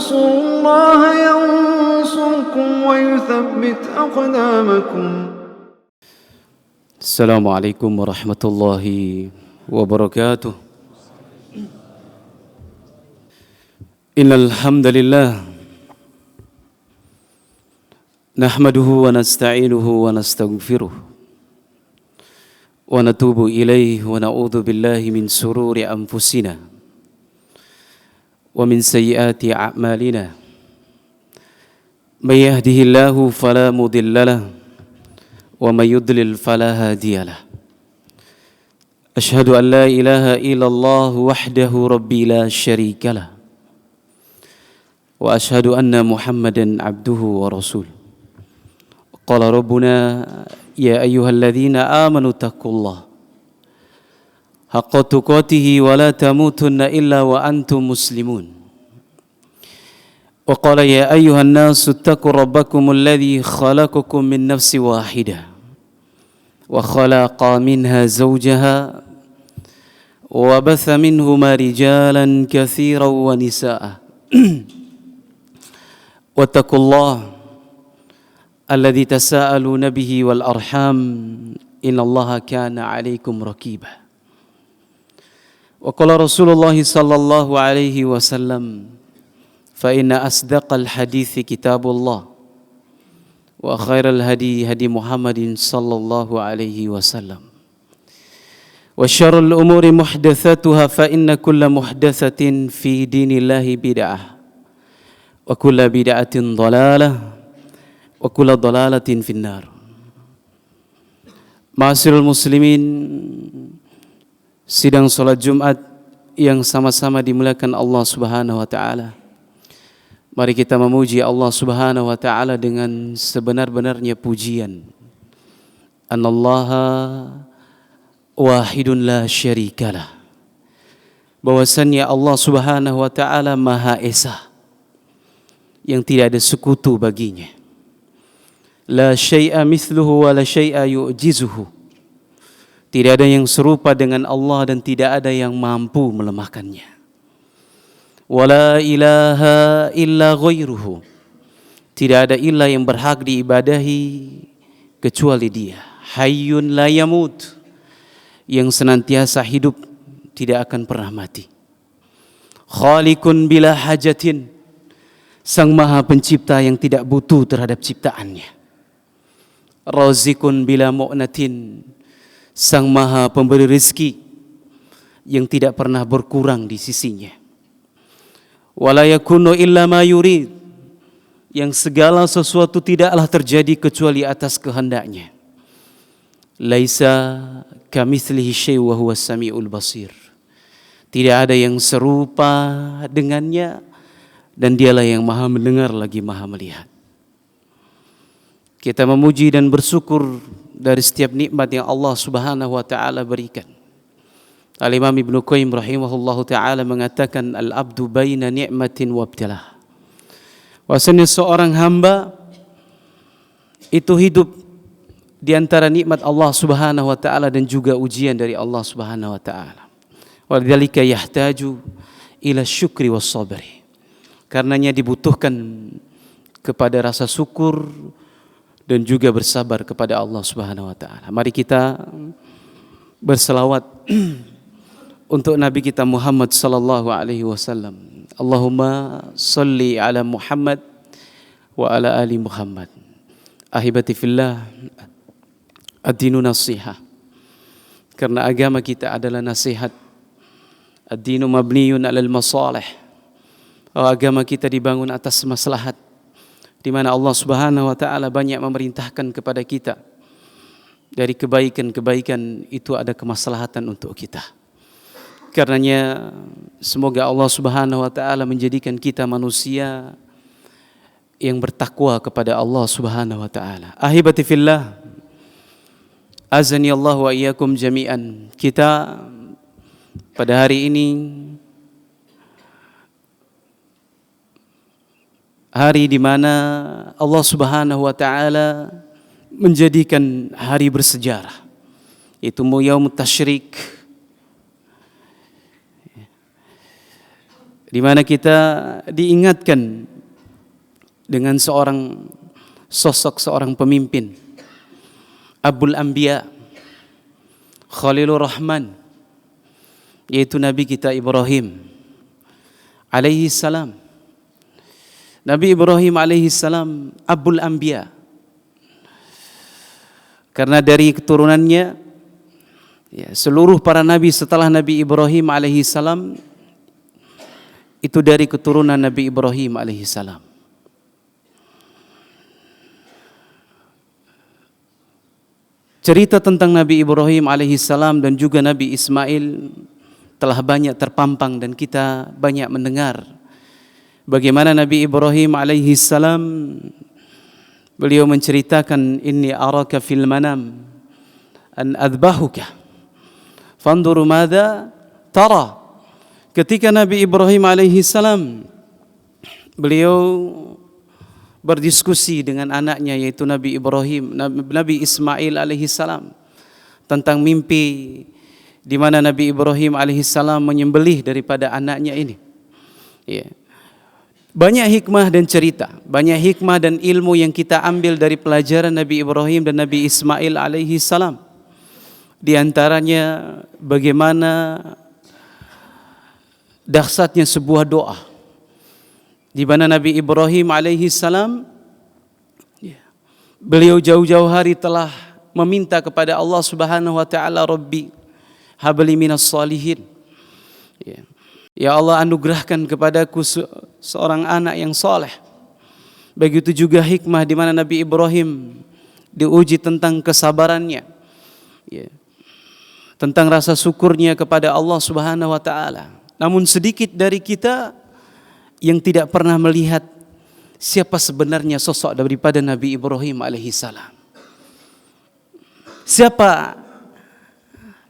تنصروا الله ينصركم ويثبت أقدامكم. السلام عليكم ورحمة الله وبركاته. إن الحمد لله نحمده ونستعينه ونستغفره ونتوب إليه ونعوذ بالله من شرور أنفسنا ومن سيئات أعمالنا. من يهده الله فلا مضل له ومن يضلل فلا هادي له. أشهد أن لا إله إلا الله وحده ربي لا شريك له وأشهد أن محمدا عبده ورسوله. قال ربنا يا أيها الذين آمنوا اتقوا الله حق تقاته ولا تموتن إلا وأنتم مسلمون. وقال يا أيها الناس اتقوا ربكم الذي خلقكم من نفس واحدة وخلق منها زوجها وبث منهما رجالا كثيرا ونساء واتقوا الله الذي تساءلون به والأرحام إن الله كان عليكم رقيبا. وقال رسول الله صلى الله عليه وسلم فإن أصدق الحديث كتاب الله وخير الهدي هدي محمد صلى الله عليه وسلم وشر الأمور محدثاتها فإن كل محدثة في دين الله بدعة وكل بدعة ضلالة وكل ضلالة في النار. Ma'asyiral muslimin, sidang salat Jumat yang sama-sama dimuliakan Allah Subhanahu wa taala. Mari kita memuji Allah Subhanahu wa taala dengan sebenar-benarnya pujian. Anallaha wahidun la syarikalah. Bahwasannya Allah Subhanahu wa taala Maha Esa yang tidak ada sekutu baginya. La syai'a mithluhu wa la syai'a yu'jizuhu. Tidak ada yang serupa dengan Allah dan tidak ada yang mampu melemahkannya. Wa la ilaha illa ghairuhu. Tidak ada ilah yang berhak diibadahi kecuali Dia. Hayyun la yamut. Yang senantiasa hidup, tidak akan pernah mati. Khaliqun bila hajatin. Sang Maha Pencipta yang tidak butuh terhadap ciptaannya. Razikun bila mu'natin. Sang Maha Pemberi rezeki yang tidak pernah berkurang di sisinya. Wala yakunu illa ma yurid. Yang segala sesuatu tidaklah terjadi kecuali atas kehendaknya. Laisa kamitslihi syai'un wa huwas samiul basir. Tidak ada yang serupa dengannya dan Dialah yang Maha mendengar lagi Maha melihat. Kita memuji dan bersyukur dari setiap nikmat yang Allah Subhanahu wa taala berikan. Al-Imam Ibnu Qayyim rahimahullahu taala mengatakan al-abdu baina ni'matin wa ibtilah. Bahwasanya seorang hamba itu hidup di antara nikmat Allah Subhanahu wa taala dan juga ujian dari Allah Subhanahu wa taala. Walidzalika yahtaju ila syukri was sabri. Karenanya dibutuhkan kepada rasa syukur dan juga bersabar kepada Allah Subhanahu wa taala. Mari kita berselawat untuk Nabi kita Muhammad sallallahu alaihi wasallam. Allahumma salli ala Muhammad wa ala ali Muhammad. Ahibati fillah, ad-dinu nasiha. Karena agama kita adalah nasihat. Ad-dinu mabniyun 'alal masalih. Agama kita dibangun atas maslahat, di mana Allah Subhanahu wa taala banyak memerintahkan kepada kita. Dari kebaikan-kebaikan itu ada kemaslahatan untuk kita. Karenanya semoga Allah Subhanahu wa taala menjadikan kita manusia yang bertakwa kepada Allah Subhanahu wa taala. Ahibati fillah, azani Allah wa iyyakum jami'an. Kita pada hari ini hari di mana Allah Subhanahu wa taala menjadikan hari bersejarah, yaitu Yaumut Tasyrik, di mana kita diingatkan dengan seorang sosok, seorang pemimpin, Abul Anbiya, Khalilur Rahman, yaitu Nabi kita Ibrahim alaihi salam. Nabi Ibrahim alaihi salam Abul Anbiya, karena dari keturunannya ya, seluruh para nabi setelah Nabi Ibrahim alaihi salam itu dari keturunan Nabi Ibrahim alaihi salam. Cerita tentang Nabi Ibrahim alaihi salam dan juga Nabi Ismail telah banyak terpampang dan kita banyak mendengar bagaimana Nabi Ibrahim alaihi salam beliau menceritakan, inni araka fil manam an adbahuka fanzur madza tara. Ketika Nabi Ibrahim alaihi salam beliau berdiskusi dengan anaknya yaitu Nabi Ibrahim, Nabi Ismail alaihi salam tentang mimpi di mana Nabi Ibrahim alaihi salam menyembelih daripada anaknya ini. Ya. Banyak hikmah dan cerita, banyak hikmah dan ilmu yang kita ambil dari pelajaran Nabi Ibrahim dan Nabi Ismail alaihi salam. Di antaranya bagaimana dahsyatnya sebuah doa di mana Nabi Ibrahim alaihi salam beliau jauh-jauh hari telah meminta kepada Allah Subhanahu wa taala, Rabbi habli minas salihin. Ya Allah, anugerahkan kepadaku seorang anak yang soleh. Begitu juga hikmah di mana Nabi Ibrahim diuji tentang kesabarannya, ya, tentang rasa syukurnya kepada Allah Subhanahu wa taala. Namun sedikit dari kita yang tidak pernah melihat siapa sebenarnya sosok daripada Nabi Ibrahim alaihi salam. Siapa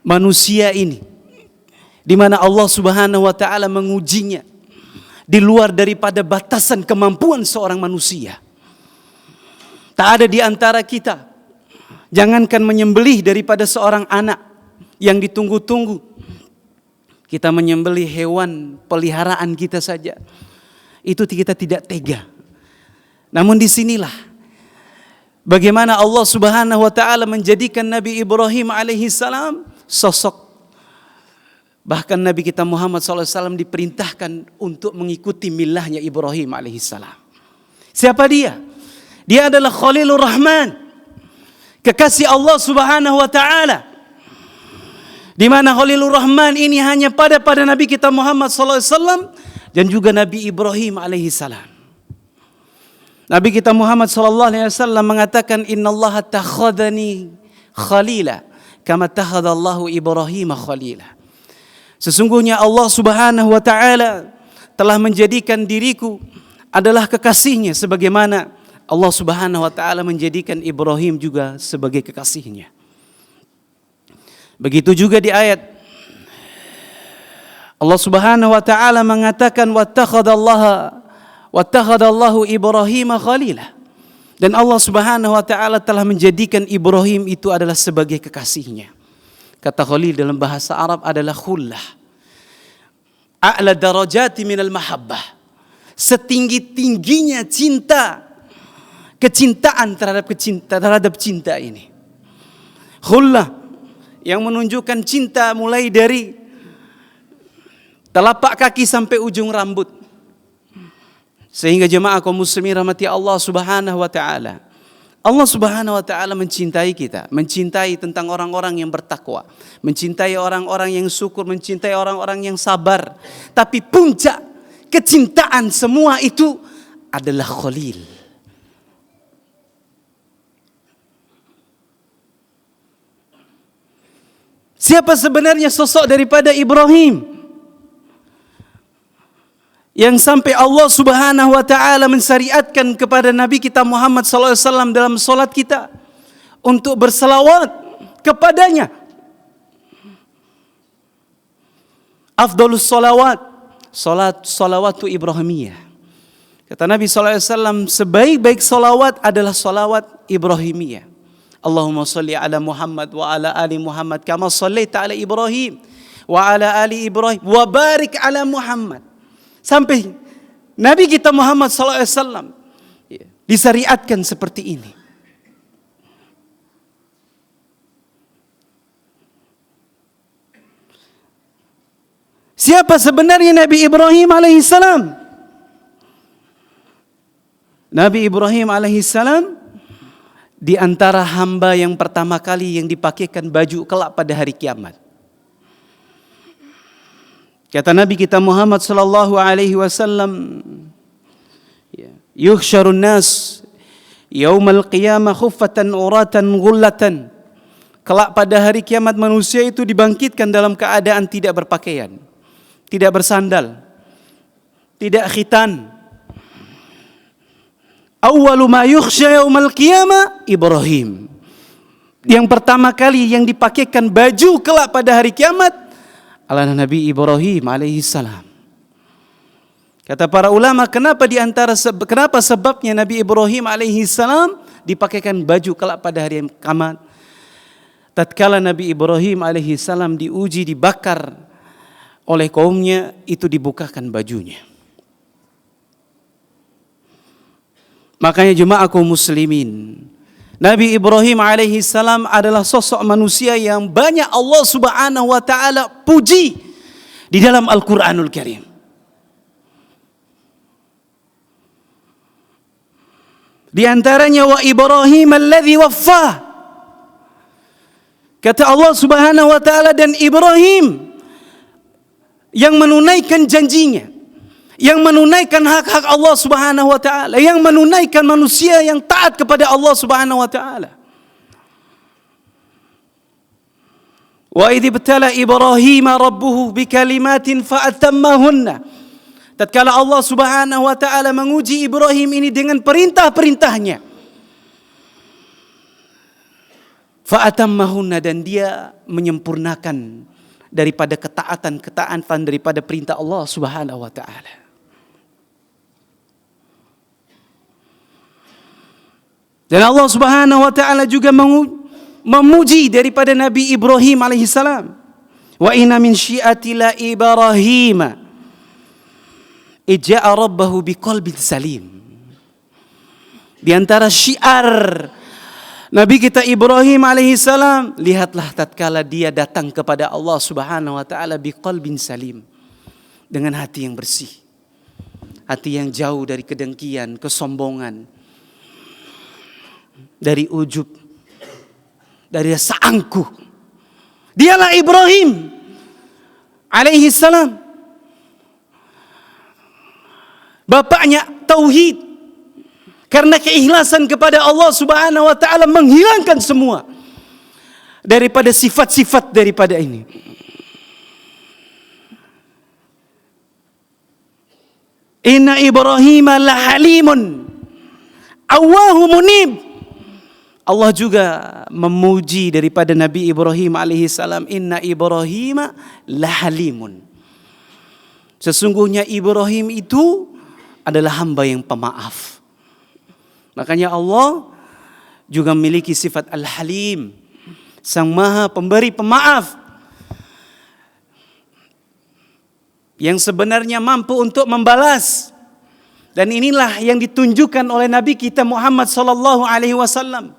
manusia ini di mana Allah Subhanahu wa taala mengujinya di luar daripada batasan kemampuan seorang manusia. Tak ada di antara kita, jangankan menyembelih daripada seorang anak yang ditunggu-tunggu, kita menyembelih hewan peliharaan kita saja, itu kita tidak tega. Namun disinilah bagaimana Allah Subhanahu wa taala menjadikan Nabi Ibrahim alaihi salam sosok. Bahkan Nabi kita Muhammad SAW diperintahkan untuk mengikuti millahnya Ibrahim alaihi salam. Siapa dia? Dia adalah Khalilur Rahman, kekasih Allah Subhanahu wa taala. Di mana Khalilur Rahman ini hanya pada Nabi kita Muhammad SAW dan juga Nabi Ibrahim alaihi salam. Nabi kita Muhammad SAW mengatakan, innallaha takhadhani khalila kama takhadallahu Ibrahim khalila. Sesungguhnya Allah Subhanahu wa taala telah menjadikan diriku adalah kekasihnya sebagaimana Allah Subhanahu wa taala menjadikan Ibrahim juga sebagai kekasihnya. Begitu juga di ayat Allah Subhanahu wa taala mengatakan wattakhadallahu Ibrahim khalila. Dan Allah Subhanahu wa taala telah menjadikan Ibrahim itu adalah sebagai kekasihnya. Kata khalil dalam bahasa Arab adalah khullah. A'la darajati minal mahabbah. Setinggi-tingginya cinta, kecintaan terhadap cinta ini. Khullah yang menunjukkan cinta mulai dari telapak kaki sampai ujung rambut. Sehingga jemaah kaum muslimin rahmati Allah Subhanahu wa taala. Allah Subhanahu wa taala mencintai kita, mencintai tentang orang-orang yang bertakwa, mencintai orang-orang yang syukur, mencintai orang-orang yang sabar. Tapi puncak kecintaan semua itu adalah Khalil. Siapa sebenarnya sosok daripada Ibrahim? Yang sampai Allah Subhanahu wa taala mensyariatkan kepada Nabi kita Muhammad sallallahu alaihi wasallam dalam salat kita untuk berselawat kepadanya. Afdhalus salawat, salawatu Ibrahimiyah. Kata Nabi sallallahu alaihi wasallam, sebaik-baik salawat adalah salawat Ibrahimiyah. Allahumma salli ala Muhammad wa ala ali Muhammad kama sallaita ala Ibrahim wa ala ali Ibrahim wa barik ala Muhammad. Sampai Nabi kita Muhammad SAW disyariatkan seperti ini. Siapa sebenarnya Nabi Ibrahim alaihissalam? Nabi Ibrahim alaihissalam di antara hamba yang pertama kali yang dipakaikan baju kelak pada hari kiamat. Kata Nabi kita Muhammad sallallahu alaihi wasallam, yuhsyarun nas yaumal qiyamah khuffatan uratan ghullatan. Kelak pada hari kiamat manusia itu dibangkitkan dalam keadaan tidak berpakaian, tidak bersandal, tidak khitan. Awwalu ma yukhsha yaumal qiyamah Ibrahim. Yang pertama kali yang dipakaikan baju kelak pada hari kiamat adalah Nabi Ibrahim alaihi salam. Kata para ulama, kenapa sebabnya Nabi Ibrahim alaihi salam dipakaikan baju kelak pada hari kiamat? Tatkala Nabi Ibrahim alaihi salam diuji, dibakar oleh kaumnya, itu dibukakan bajunya. Makanya jemaah kaum muslimin, Nabi Ibrahim alaihi salam adalah sosok manusia yang banyak Allah Subhanahu wa taala puji di dalam Al-Qur'anul Karim. Di antaranya wa Ibrahim alladzi waffa. Kata Allah Subhanahu wa taala, dan Ibrahim yang menunaikan janjinya, yang menunaikan hak-hak Allah Subhanahu wa taala, yang menunaikan manusia yang taat kepada Allah Subhanahu wa taala. Wa idh ibtala Ibrahim rabbuhu bikalimatin fa'atammahunna. Tatkala Allah Subhanahu wa taala menguji Ibrahim ini dengan perintah-perintahnya, fa'atammahunna, dan dia menyempurnakan daripada ketaatan daripada perintah Allah Subhanahu wa taala. Dan Allah Subhanahu wa taala juga memuji daripada Nabi Ibrahim alaihi salam. Wa inna min syi'ati la Ibrahim ijaa rabbahu biqalbin salim. Di antara syiar Nabi kita Ibrahim alaihi salam, lihatlah tatkala dia datang kepada Allah Subhanahu wa taala biqalbin salim, dengan hati yang bersih, hati yang jauh dari kedengkian, kesombongan, dari ujub, dari rasa angkuh. Dialah Ibrahim alaihi salam, bapaknya tauhid. Karena keikhlasan kepada Allah Subhanahu wa taala menghilangkan semua daripada sifat-sifat daripada ini. Inna Ibrahim la halimun awwahu munib. Allah juga memuji daripada Nabi Ibrahim alaihi salam, inna Ibrahim la halimun. Sesungguhnya Ibrahim itu adalah hamba yang pemaaf. Makanya Allah juga memiliki sifat Al-Halim, Sang Maha Pemberi Pemaaf, yang sebenarnya mampu untuk membalas. Dan inilah yang ditunjukkan oleh Nabi kita Muhammad sallallahu alaihi wasallam.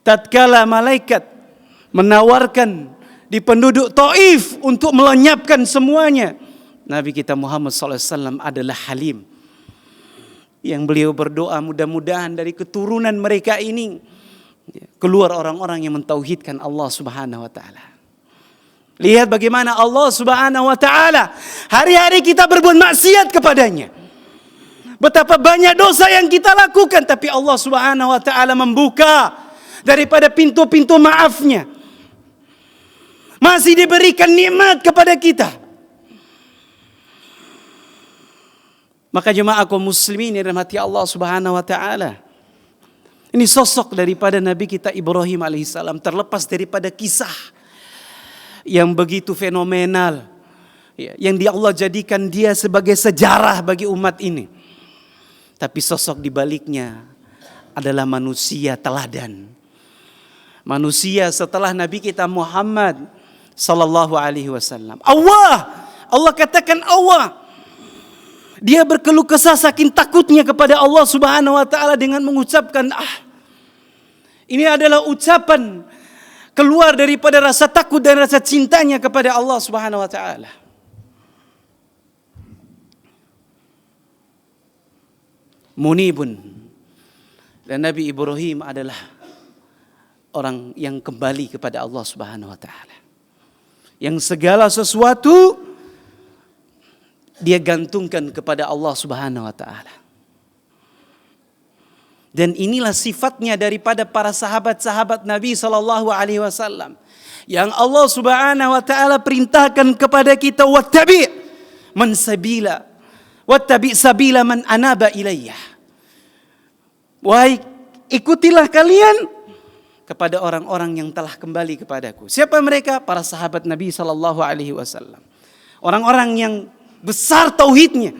Tatkala malaikat menawarkan di penduduk Taif untuk melenyapkan semuanya, Nabi kita Muhammad sallallahu alaihi wasallam adalah Halim. Yang beliau berdoa, mudah-mudahan dari keturunan mereka ini keluar orang-orang yang mentauhidkan Allah Subhanahu wa taala. Lihat bagaimana Allah Subhanahu wa taala hari-hari kita berbuat maksiat kepadanya. Betapa banyak dosa yang kita lakukan, tapi Allah Subhanahu wa taala membuka daripada pintu-pintu maafnya. Masih diberikan nikmat kepada kita. Maka jemaah kaum muslimin yang dirahmati Allah Subhanahu wa taala, ini sosok daripada Nabi kita Ibrahim alaihissalam, terlepas daripada kisah yang begitu fenomenal, yang Allah jadikan dia sebagai sejarah bagi umat ini. Tapi sosok di baliknya adalah manusia teladan. Manusia setelah Nabi kita Muhammad sallallahu alaihi wasallam. Allah katakan Allah. Dia berkeluh kesah saking takutnya kepada Allah Subhanahu wa taala dengan mengucapkan, ini adalah ucapan keluar daripada rasa takut dan rasa cintanya kepada Allah Subhanahu wa taala. Munibun. Dan Nabi Ibrahim adalah orang yang kembali kepada Allah Subhanahu wa taala. Yang segala sesuatu dia gantungkan kepada Allah Subhanahu wa taala. Dan inilah sifatnya daripada para sahabat-sahabat Nabi sallallahu alaihi wasallam yang Allah Subhanahu wa taala perintahkan kepada kita, wattabi man sabila wattabi sabila man anaba ilayya. Wahai, ikutilah kalian kepada orang-orang yang telah kembali kepadaku. Siapa mereka? Para sahabat Nabi sallallahu alaihi wasallam. Orang-orang yang besar tauhidnya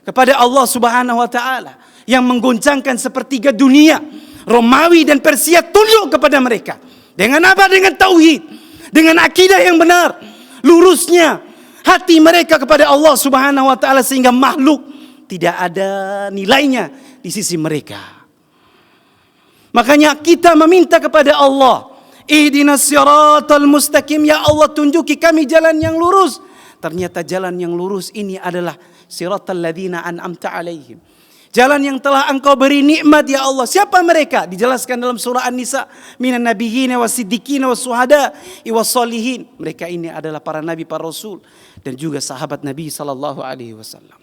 kepada Allah Subhanahu wa taala, yang menggoncangkan sepertiga dunia. Romawi dan Persia tunduk kepada mereka. Dengan apa? Dengan tauhid, dengan akidah yang benar, lurusnya hati mereka kepada Allah Subhanahu wa taala sehingga makhluk tidak ada nilainya di sisi mereka. Makanya kita meminta kepada Allah, ihdinas siratal mustaqim, ya Allah tunjuki kami jalan yang lurus. Ternyata jalan yang lurus ini adalah siratal ladzina an'amta alaihim. Jalan yang telah engkau beri nikmat ya Allah. Siapa mereka? Dijelaskan dalam surah An-Nisa. Minan nabiyyin wasiddiqin wasuhada wassalihin. Mereka ini adalah para nabi, para rasul, dan juga sahabat Nabi sallallahu alaihi wasallam.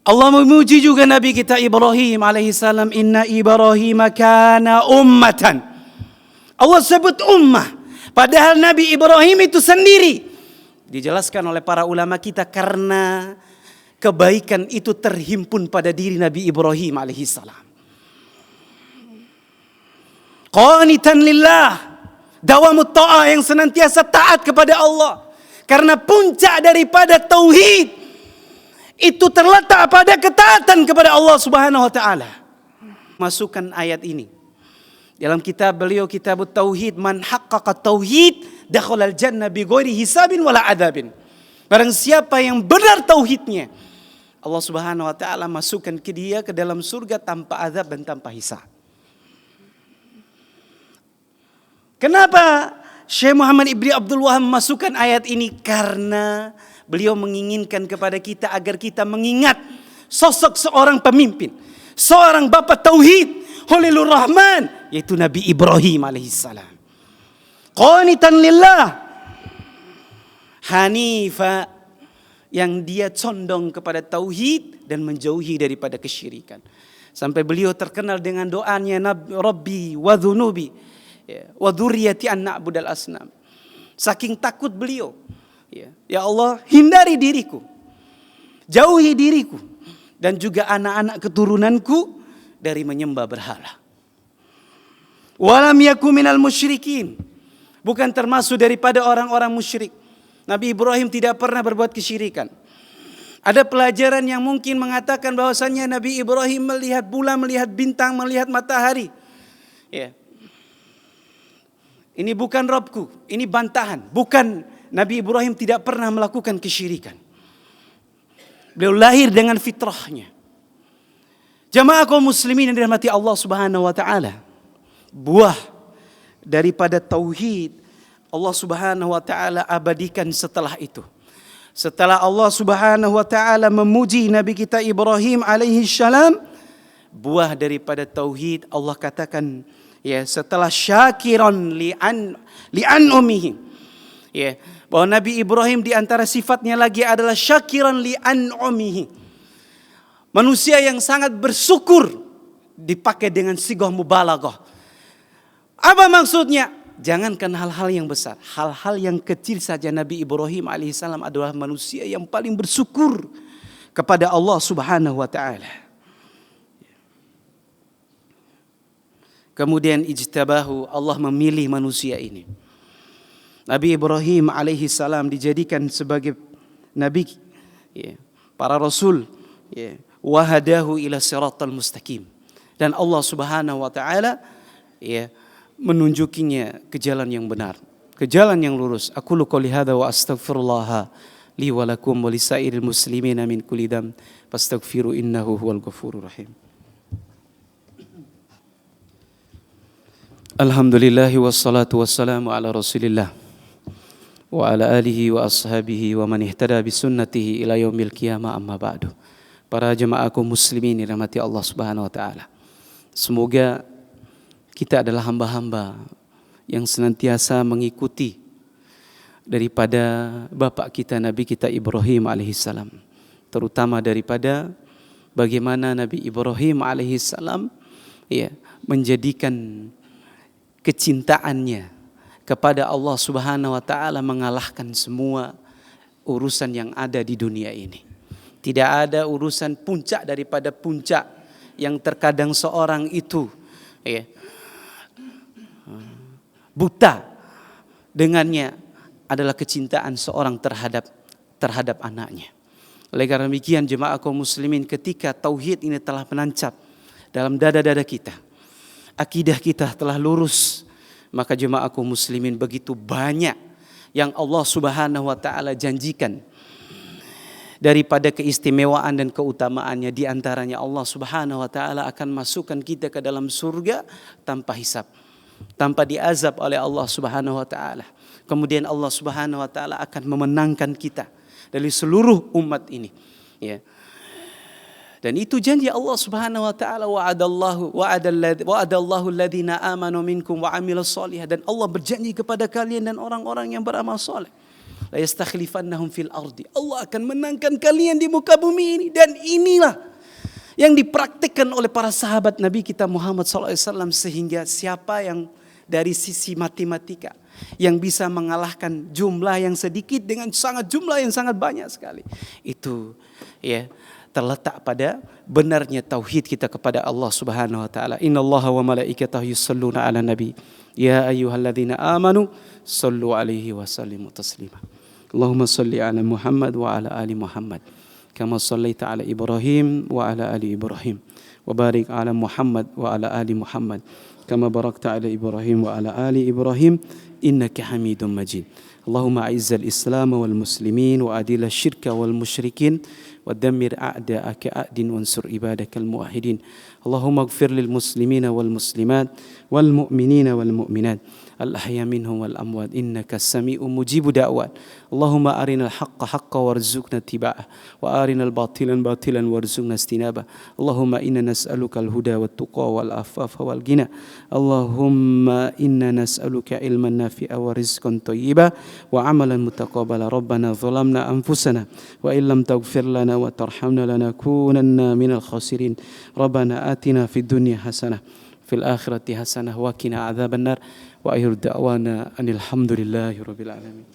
Allah memuji juga Nabi kita Ibrahim alaihi salam. Inna Ibrahim kana ummatan. Allah sebut ummah, padahal Nabi Ibrahim itu sendiri. Dijelaskan oleh para ulama kita karena kebaikan itu terhimpun pada diri Nabi Ibrahim alaihissalam. Qanitan lillah, dawamut ta'ah, yang senantiasa taat kepada Allah. Karena puncak daripada tauhid itu terletak pada ketaatan kepada Allah Subhanahu wa taala. Masukkan ayat ini dalam kitab beliau, Kitabut Tauhid, man haqqaqa tauhid dakhalal jannah bighairi hisabin wala adabin. Barang siapa yang benar tauhidnya, Allah Subhanahu wa taala masukkan ke dia ke dalam surga tanpa azab dan tanpa hisab. Kenapa Syekh Muhammad Ibni Abdul Wahab memasukkan ayat ini? Karena beliau menginginkan kepada kita agar kita mengingat sosok seorang pemimpin, seorang bapa tauhid, Khalilur Rahman, yaitu Nabi Ibrahim alaihissalam. Qanitan lillah, hanifa, yang dia condong kepada tauhid dan menjauhi daripada kesyirikan. Sampai beliau terkenal dengan doanya, Rabbi wa dhunubi wa dzurriyyati an na'budal asnam. Saking takut beliau, ya Allah, hindari diriku, jauhi diriku dan juga anak-anak keturunanku dari menyembah berhala. Walam yaku minal musyrikin, bukan termasuk daripada orang-orang musyrik. Nabi Ibrahim tidak pernah berbuat kesyirikan. Ada pelajaran yang mungkin mengatakan bahwasannya Nabi Ibrahim melihat bulan, melihat bintang, melihat matahari. Ya. Ini bukan Rabbku, ini bantahan. Bukan, Nabi Ibrahim tidak pernah melakukan kesyirikan. Beliau lahir dengan fitrahnya. Jamaah kaum muslimin yang dirahmati Allah Subhanahu wa taala, buah daripada tauhid Allah Subhanahu wa taala abadikan setelah itu. Setelah Allah Subhanahu wa taala memuji Nabi kita Ibrahim alaihi salam, buah daripada tauhid Allah katakan, ya, setelah syakiran li'an umihi, ya, bahwa Nabi Ibrahim di antara sifatnya lagi adalah syakiran li'an umihi. Manusia yang sangat bersyukur, dipakai dengan sigah mubalaghah. Apa maksudnya? Jangankan hal-hal yang besar, hal-hal yang kecil saja Nabi Ibrahim alaihissalam adalah manusia yang paling bersyukur kepada Allah Subhanahu wa taala. Kemudian ijtabahu, Allah memilih manusia ini. Nabi Ibrahim alaihissalam dijadikan sebagai nabi, ya, para rasul, ya, wahadahu ila siratal mustaqim, dan Allah Subhanahu wa taala, ya, menunjukinya ke jalan yang benar. ke jalan yang lurus. Aqulu qouli hadza wa astaghfirullah li wa lakum wa lisairil muslimina min kulli dzamb fastaghfiru innahu huwal ghafurur rahim. Alhamdulillah wassalatu wassalamu ala Rasulillah wa ala alihi wa ashabihi wa man ihtada bi sunnatihi ila yaumil qiyamah, amma ba'du. Para jemaah kaum muslimin dirahmati Allah Subhanahu wa taala. Semoga kita adalah hamba-hamba yang senantiasa mengikuti daripada bapak kita Nabi kita Ibrahim alaihissalam, terutama daripada bagaimana Nabi Ibrahim alaihissalam menjadikan kecintaannya kepada Allah Subhanahu wa taala mengalahkan semua urusan yang ada di dunia ini. Tidak ada urusan puncak daripada puncak yang terkadang seorang itu buta dengannya adalah kecintaan seorang terhadap anaknya. Oleh karena demikian jemaah kaum muslimin, ketika tauhid ini telah menancap dalam dada-dada kita, akidah kita telah lurus, maka jemaah kaum muslimin begitu banyak yang Allah Subhanahu wa taala janjikan daripada keistimewaan dan keutamaannya. Di antaranya Allah Subhanahu wa taala akan masukkan kita ke dalam surga tanpa hisab, tanpa diazab oleh Allah Subhanahu wa taala. Kemudian Allah Subhanahu wa taala akan memenangkan kita dari seluruh umat ini. Ya. Dan itu janji Allah Subhanahu wa taala, wa'adallahu alladhina amanu minkum wa 'amilus shalihat, dan Allah berjanji kepada kalian dan orang-orang yang beramal saleh, la yastakhlifannahum fil ardi, Allah akan menangkan kalian di muka bumi ini. Dan inilah yang dipraktikkan oleh para sahabat Nabi kita Muhammad SAW, sehingga siapa yang dari sisi matematika yang bisa mengalahkan jumlah yang sedikit dengan jumlah yang sangat banyak sekali, itu terletak pada benarnya tauhid kita kepada Allah Subhanahu wa taala. Innallaha wa malaikatahu yusholluna 'alan nabi ya ayyuhalladzina amanu shallu 'alaihi wa sallimu taslima. Allahumma shalli 'ala Muhammad wa 'ala ali Muhammad kama shallaita 'ala Ibrahim wa 'ala ali Ibrahim wa barik 'ala Muhammad wa 'ala ali Muhammad kama barakta 'ala Ibrahim wa 'ala ali Ibrahim innaka Hamidum Majid. Allahumma a'izzal Islam wal muslimin wa adil asyirka wal musyrikin wa dammir a'da'aka a'din wansur ibadakal muwahhidin. Allahumma ighfir lil muslimina wal muslimat wal mu'minina wal mu'minat al ahya minhum wal amwat innaka sami'un mujibud da'wat. Allahumma arinal haqqa haqqan warzuqna ittiba'ah wa arinal batilan batilan warzuqna istinabah. Allahumma inna nas'aluka al huda wat tuqa wal afafa wal ghina. Allahumma inna nas'aluka ilman nafi'a wa rizqan thayyiba wa amalan mutaqabbala. Rabbana zalamna anfusana wa illam taghfir lana wa tarhamna lanakunanna minal khasirin. Rabbana atina fid dunya hasanah fil akhirati hasanah wa qina adzabannar wa akhir da'wana anil hamdulillahi rabbil alamin.